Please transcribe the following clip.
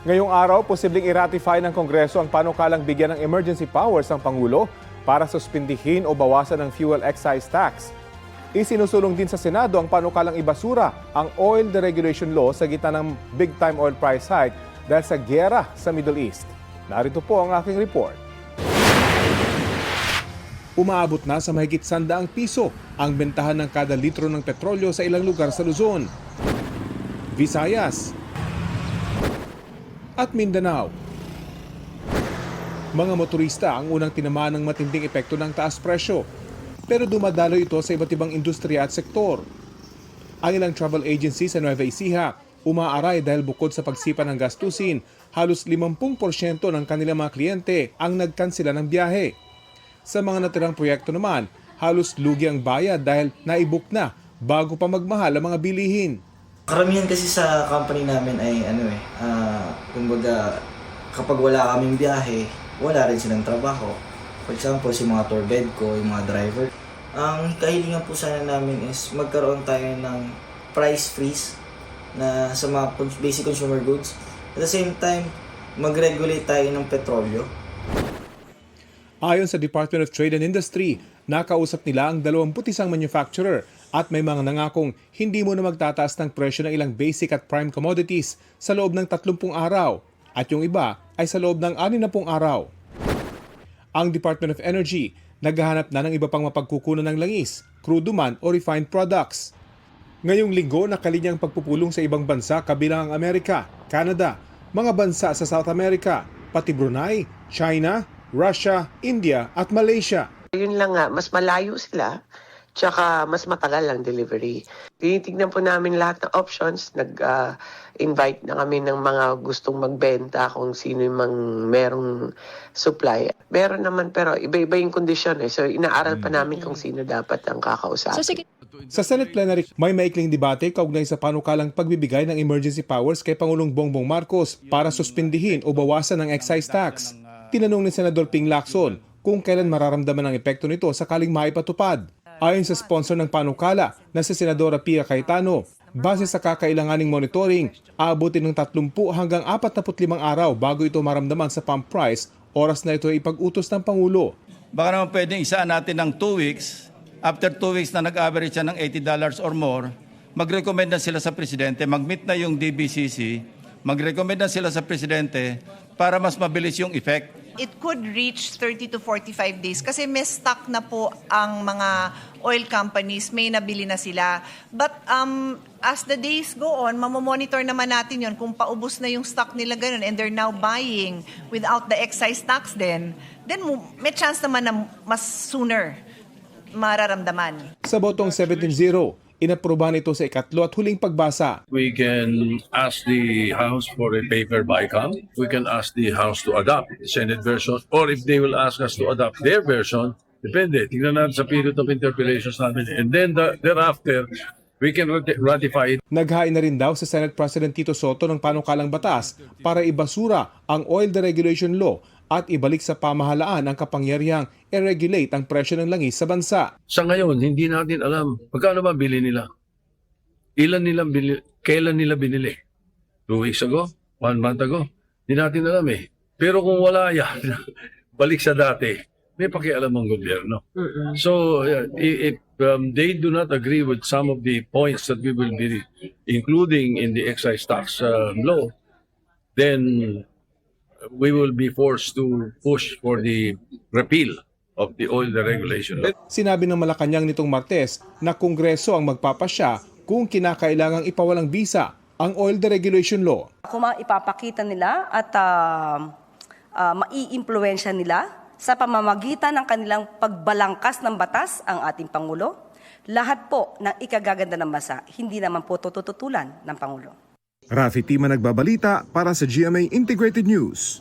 Ngayong araw, posibleng i-ratify ng Kongreso ang panukalang bigyan ng emergency powers ang Pangulo para suspindihin o bawasan ang fuel excise tax. Isinusulong din sa Senado ang panukalang ibasura ang oil deregulation law sa gitna ng big-time oil price hike dahil sa gyera sa Middle East. Narito po ang aking report. Umaabot na sa mahigit 100 piso ang bentahan ng kada litro ng petrolyo sa ilang lugar sa Luzon, Visayas at Mindanao. Mga motorista ang unang tinamaan ng matinding epekto ng taas presyo, pero dumadalo ito sa iba't ibang industriya at sektor. Ang ilang travel agency sa Nueva Ecija umaaray dahil bukod sa pagsipa ng gastusin, halos 50% ng kanilang mga kliyente ang nagkansela ng biyahe. Sa mga natirang proyekto naman, halos lugi ang bayad dahil naibuk na bago pa magmahal ang mga bilihin. Karamihan kasi sa company namin ay kumbaga kapag wala kaming biyahe, wala rin silang trabaho. For example, si mga tour guide ko, yung mga driver. Ang kahilingan po sana namin is magkaroon tayo ng price freeze na sa mga basic consumer goods. At the same time, mag-regulate tayo ng petrolyo. Ayon sa Department of Trade and Industry, nakausap nila ang 21 manufacturer at may mga nangakong hindi mo na magtataas ng presyo ng ilang basic at prime commodities sa loob ng 30 araw at yung iba ay sa loob ng 60 araw. Ang Department of Energy naghahanap na ng iba pang mapagkukunan ng langis, crude man o refined products. Ngayong linggo, nakalinyang pagpupulong sa ibang bansa kabilang ang Amerika, Canada, mga bansa sa South America, pati Brunei, China, Russia, India at Malaysia. Yun lang nga, mas malayo sila, tsaka mas matagal ang delivery. Tinitignan po namin lahat ng options, nag-invite na kami ng mga gustong magbenta kung sino yung merong supply. Meron naman pero iba-iba yung kondisyon so inaaral pa namin kung sino dapat ang kakausapin. Sa Senate plenary, may maikling debate kaugnay sa panukalang pagbibigay ng emergency powers kay Pangulong Bongbong Marcos para suspindihin o bawasan ang excise tax. Tinanong ni Senador Ping Lacson kung kailan mararamdaman ang epekto nito sakaling maipatupad. Ayon sa sponsor ng panukala na si Senadora Pia Cayetano, base sa kakailanganing monitoring, aabutin ng 30 hanggang 45 araw bago ito maramdaman sa pump price, oras na ito ay ipag-utos ng Pangulo. Baka naman pwedeng isaan natin ng 2 weeks. After 2 weeks na nag-average siya ng $80 or more, mag-recommend na sila sa Presidente, mag-meet na yung DBCC, mag-recommend na sila sa Presidente para mas mabilis yung effect. It could reach 30 to 45 days kasi may stock na po ang mga oil companies, may nabili na sila. But as the days go on, mamomonitor naman natin yon kung paubos na yung stock nila ganun and they're now buying without the excise tax then may chance naman na mas sooner mararamdaman. Sa botong 17-0, inaprubahan ito sa ikatlo at huling pagbasa. We can ask the House for a paper bycam. We can ask the House to adopt the Senate version. Or if they will ask us to adopt their version, depende. Tingnan natin sa period of interpellations natin. And then thereafter, we can ratify it. Naghain na rin daw sa Senate President Tito Soto ng panukalang batas para ibasura ang oil deregulation law at ibalik sa pamahalaan ang kapangyarihang i-regulate ang presyo ng langis sa bansa. Sa ngayon, hindi natin alam magkano ba bili nila. Kailan nila binili? 2 weeks ago? 1 month ago? Hindi natin alam Pero kung wala yan, balik sa dati, may pakialam ang gobyerno. So, if they do not agree with some of the points that we will be including in the excise tax law, then we will be forced to push for the repeal of the oil deregulation law. Sinabi ng Malacanang nitong Martes na Kongreso ang magpapasya kung kinakailangang ipawalang bisa ang oil deregulation law. Kung ipapakita nila at mai-impluwensya nila sa pamamagitan ng kanilang pagbalangkas ng batas ang ating Pangulo, lahat po ng ikagaganda ng bansa, hindi naman po tututulan ng Pangulo. Rafi Tima nagbabalita para sa GMA Integrated News.